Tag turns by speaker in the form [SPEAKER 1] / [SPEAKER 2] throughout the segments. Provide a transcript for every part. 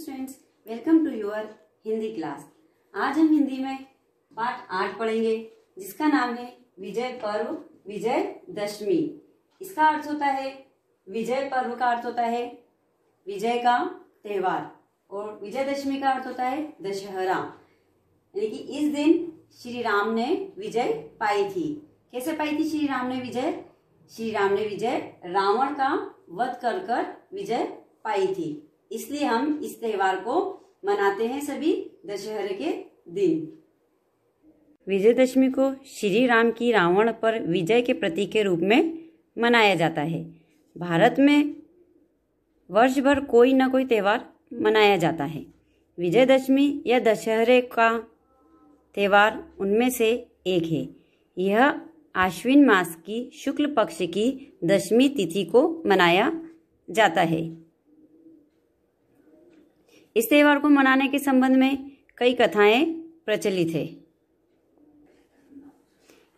[SPEAKER 1] Students, welcome to your Hindi class. आज हम हिंदी में पाठ 8 पढ़ेंगे जिसका नाम है विजय पर्व विजयदशमी। इसका अर्थ होता है, विजय पर्व का अर्थ होता है विजय का त्योहार और विजयदशमी का अर्थ होता है दशहरा। यानी कि इस दिन श्री राम ने विजय पाई थी। कैसे पाई थी श्री राम ने विजय? श्री राम ने विजय रावण का वध कर कर विजय पाई थी, इसलिए हम इस त्योहार को मनाते हैं सभी दशहरे के दिन। विजयदशमी को श्री राम की रावण पर विजय के प्रतीक के रूप में मनाया जाता है। भारत में वर्ष भर कोई न कोई त्योहार मनाया जाता है। विजयदशमी या दशहरे का त्योहार उनमें से एक है। यह आश्विन मास की शुक्ल पक्ष की दशमी तिथि को मनाया जाता है। इस त्योहार को मनाने के संबंध में कई कथाएं प्रचलित है।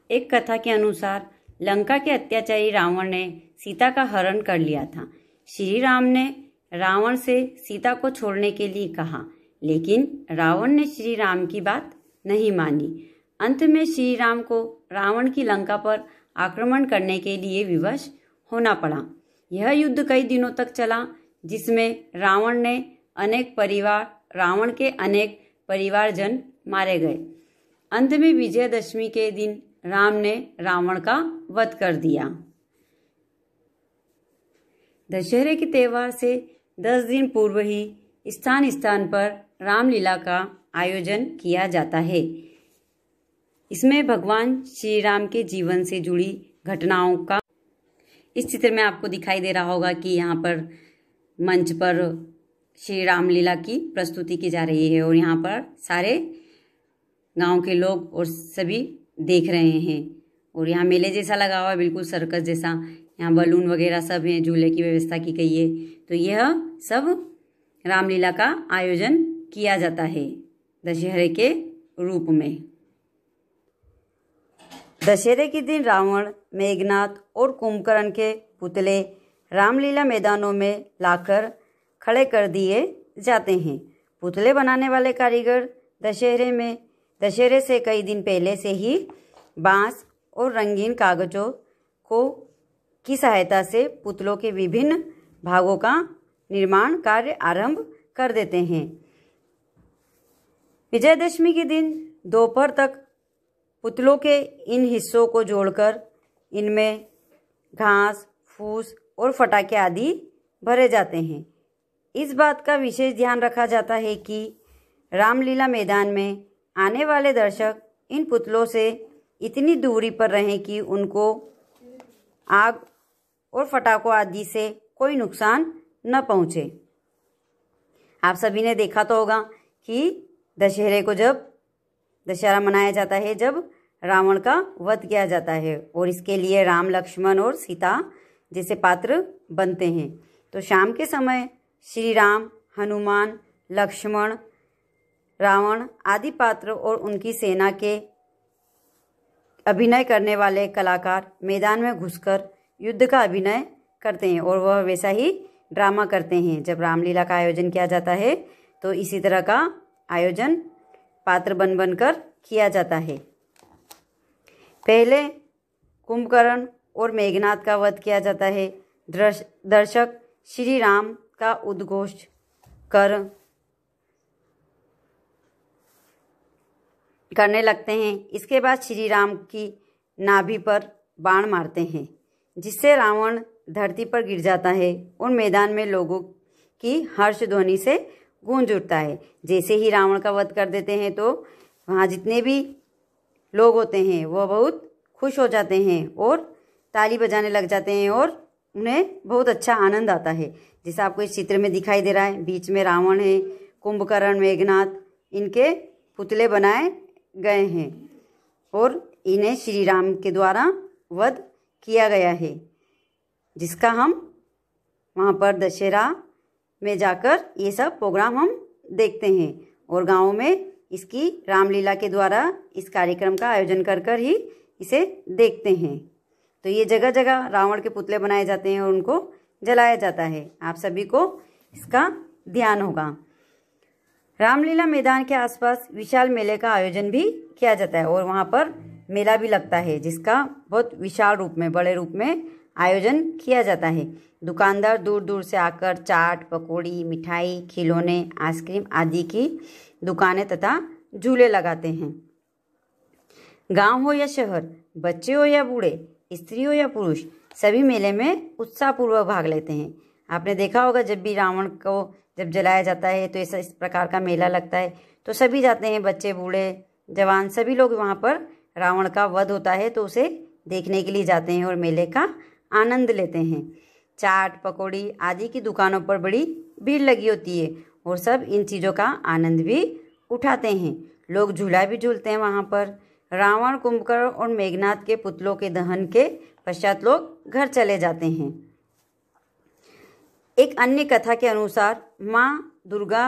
[SPEAKER 1] एक कथा के अनुसार लंका के अत्याचारी रावण ने सीता का हरण कर लिया था। श्री राम ने रावण से सीता को छोड़ने के लिए कहा, लेकिन रावण ने श्री राम की बात नहीं मानी। अंत में श्री राम को रावण की लंका पर आक्रमण करने के लिए विवश होना पड़ा। यह युद्ध कई दिनों तक चला, जिसमें रावण के अनेक परिवारजन मारे गए। अंत में विजयदशमी के दिन राम ने रावण का वध कर दिया। दशहरे के त्योहार से 10 दिन पूर्व ही स्थान स्थान पर रामलीला का आयोजन किया जाता है। इसमें भगवान श्री राम के जीवन से जुड़ी घटनाओं का इस चित्र में आपको दिखाई दे रहा होगा कि यहाँ पर मंच पर श्री रामलीला की प्रस्तुति की जा रही है और यहाँ पर सारे गांव के लोग और सभी देख रहे हैं। और यहाँ मेले जैसा लगा हुआ है, बिल्कुल सर्कस जैसा। यहाँ बलून वगैरह सब हैं, झूले की व्यवस्था की गई है। तो यह सब रामलीला का आयोजन किया जाता है दशहरे के रूप में। दशहरे के दिन रावण, मेघनाथ और कुंभकर्ण के पुतले रामलीला मैदानों में लाकर खड़े कर दिए जाते हैं। पुतले बनाने वाले कारीगर दशहरे से कई दिन पहले से ही बांस और रंगीन कागजों की सहायता से पुतलों के विभिन्न भागों का निर्माण कार्य आरंभ कर देते हैं। विजयदशमी के दिन दोपहर तक पुतलों के इन हिस्सों को जोड़कर इनमें घास, फूस और फटाके आदि भरे जाते हैं। इस बात का विशेष ध्यान रखा जाता है कि रामलीला मैदान में आने वाले दर्शक इन पुतलों से इतनी दूरी पर रहें कि उनको आग और फटाकों आदि से कोई नुकसान न पहुंचे। आप सभी ने देखा तो होगा कि दशहरे को जब दशहरा मनाया जाता है जब रावण का वध किया जाता है, और इसके लिए राम, लक्ष्मण और सीता जैसे पात्र बनते हैं। तो शाम के समय श्री राम, हनुमान, लक्ष्मण, रावण आदि पात्र और उनकी सेना के अभिनय करने वाले कलाकार मैदान में घुसकर युद्ध का अभिनय करते हैं और वह वैसा ही ड्रामा करते हैं। जब रामलीला का आयोजन किया जाता है तो इसी तरह का आयोजन पात्र बन बनकर किया जाता है। पहले कुंभकर्ण और मेघनाथ का वध किया जाता है। दर्शक श्री राम का उद्घोष करने लगते हैं। इसके बाद श्री राम की नाभि पर बाण मारते हैं, जिससे रावण धरती पर गिर जाता है और मैदान में लोगों की हर्ष ध्वनि से गूंज उठता है। जैसे ही रावण का वध कर देते हैं तो वहाँ जितने भी लोग होते हैं वह बहुत खुश हो जाते हैं और ताली बजाने लग जाते हैं और उन्हें बहुत अच्छा आनंद आता है। जैसा आपको इस चित्र में दिखाई दे रहा है, बीच में रावण है, कुंभकर्ण, मेघनाथ, इनके पुतले बनाए गए हैं और इन्हें श्री राम के द्वारा वध किया गया है, जिसका हम वहाँ पर दशहरा में जाकर ये सब प्रोग्राम हम देखते हैं और गाँव में इसकी रामलीला के द्वारा इस कार्यक्रम का आयोजन कर कर ही इसे देखते हैं। तो ये जगह जगह रावण के पुतले बनाए जाते हैं और उनको जलाया जाता है। आप सभी को इसका ध्यान होगा। रामलीला मैदान के आसपास विशाल मेले का आयोजन भी किया जाता है और वहाँ पर मेला भी लगता है, जिसका बहुत विशाल रूप में, बड़े रूप में आयोजन किया जाता है। दुकानदार दूर दूर से आकर चाट, पकौड़ी, मिठाई, खिलौने, आइसक्रीम आदि की दुकानें तथा झूले लगाते हैं। गांव हो या शहर, बच्चे हो या बूढ़े, स्त्री हो या पुरुष, सभी मेले में उत्साहपूर्वक भाग लेते हैं। आपने देखा होगा जब भी रावण को जब जलाया जाता है तो ऐसा इस प्रकार का मेला लगता है, तो सभी जाते हैं, बच्चे, बूढ़े, जवान, सभी लोग वहाँ पर रावण का वध होता है तो उसे देखने के लिए जाते हैं और मेले का आनंद लेते हैं। चाट, पकौड़ी आदि की दुकानों पर बड़ी भीड़ लगी होती है और सब इन चीज़ों का आनंद भी उठाते हैं। लोग झूला भी झूलते हैं वहाँ पर। रावण, कुंभकर्ण और मेघनाथ के पुतलों के दहन के पश्चात लोग घर चले जाते हैं। एक अन्य कथा के अनुसार माँ दुर्गा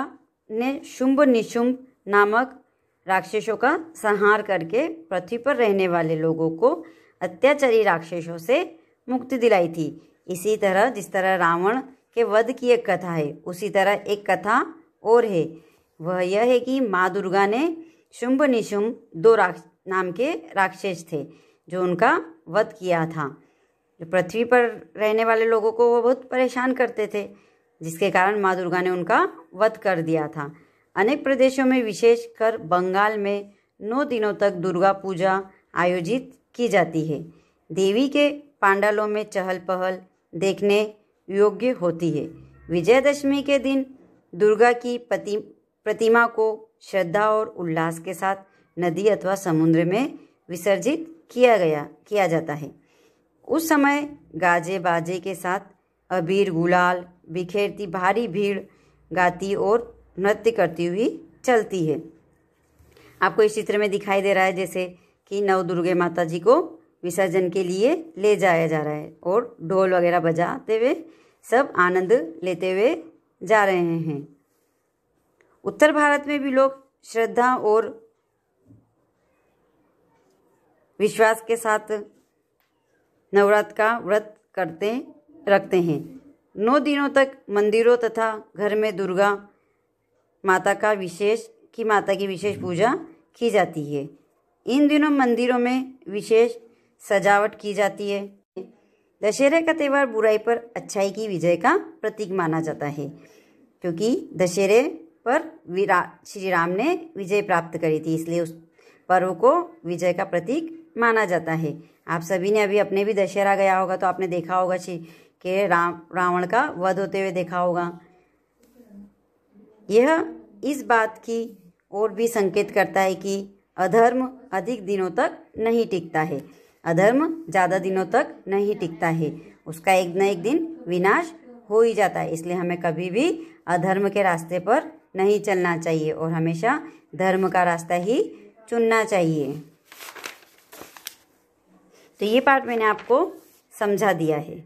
[SPEAKER 1] ने शुंभ निशुंभ नामक राक्षसों का संहार करके पृथ्वी पर रहने वाले लोगों को अत्याचारी राक्षसों से मुक्ति दिलाई थी। इसी तरह जिस तरह रावण के वध की एक कथा है, उसी तरह एक कथा और है। वह यह है कि माँ दुर्गा ने शुंभ निशुंभ दो नाम के राक्षस थे जो उनका वध किया था। जो पृथ्वी पर रहने वाले लोगों को वो बहुत परेशान करते थे, जिसके कारण माँ दुर्गा ने उनका वध कर दिया था। अनेक प्रदेशों में, विशेषकर बंगाल में 9 दिनों तक दुर्गा पूजा आयोजित की जाती है। देवी के पांडालों में चहल पहल देखने योग्य होती है। विजयदशमी के दिन दुर्गा की प्रतिमा को श्रद्धा और उल्लास के साथ नदी अथवा समुद्र में विसर्जित किया जाता है। उस समय गाजे बाजे के साथ अबीर गुलाल बिखेरती भारी भीड़ गाती और नृत्य करती हुई चलती है। आपको इस चित्र में दिखाई दे रहा है जैसे कि नवदुर्गे माता जी को विसर्जन के लिए ले जाया जा रहा है और ढोल वगैरह बजाते हुए सब आनंद लेते हुए जा रहे हैं। उत्तर भारत में भी लोग श्रद्धा और विश्वास के साथ नवरात्र का व्रत रखते हैं। 9 दिनों तक मंदिरों तथा घर में दुर्गा माता की विशेष पूजा की जाती है। इन दिनों मंदिरों में विशेष सजावट की जाती है। दशहरे का त्यौहार बुराई पर अच्छाई की विजय का प्रतीक माना जाता है, क्योंकि दशहरे पर श्री राम ने विजय प्राप्त करी थी, इसलिए उस पर्व को विजय का प्रतीक माना जाता है। आप सभी ने अभी अपने भी दशहरा गया होगा तो आपने देखा होगा कि रावण का वध होते हुए देखा होगा। यह इस बात की ओर भी संकेत करता है कि अधर्म अधिक दिनों तक नहीं टिकता है। अधर्म ज़्यादा दिनों तक नहीं टिकता है, उसका एक न एक दिन विनाश हो ही जाता है। इसलिए हमें कभी भी अधर्म के रास्ते पर नहीं चलना चाहिए और हमेशा धर्म का रास्ता ही चुनना चाहिए। तो ये पार्ट मैंने आपको समझा दिया है।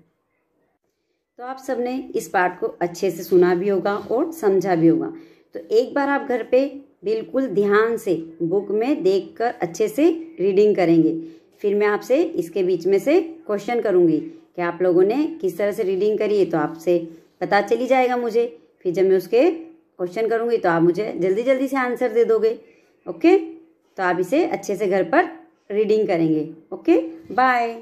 [SPEAKER 1] तो आप सबने इस पार्ट को अच्छे से सुना भी होगा और समझा भी होगा। तो एक बार आप घर पे बिल्कुल ध्यान से बुक में देखकर अच्छे से रीडिंग करेंगे। फिर मैं आपसे इसके बीच में से क्वेश्चन करूँगी कि आप लोगों ने किस तरह से रीडिंग करी है, तो आपसे पता चली जाएगा मुझे। फिर जब मैं उसके क्वेश्चन करूँगी तो आप मुझे जल्दी जल्दी से आंसर दे दोगे। ओके, तो आप इसे अच्छे से घर पर रीडिंग करेंगे। Okay, bye.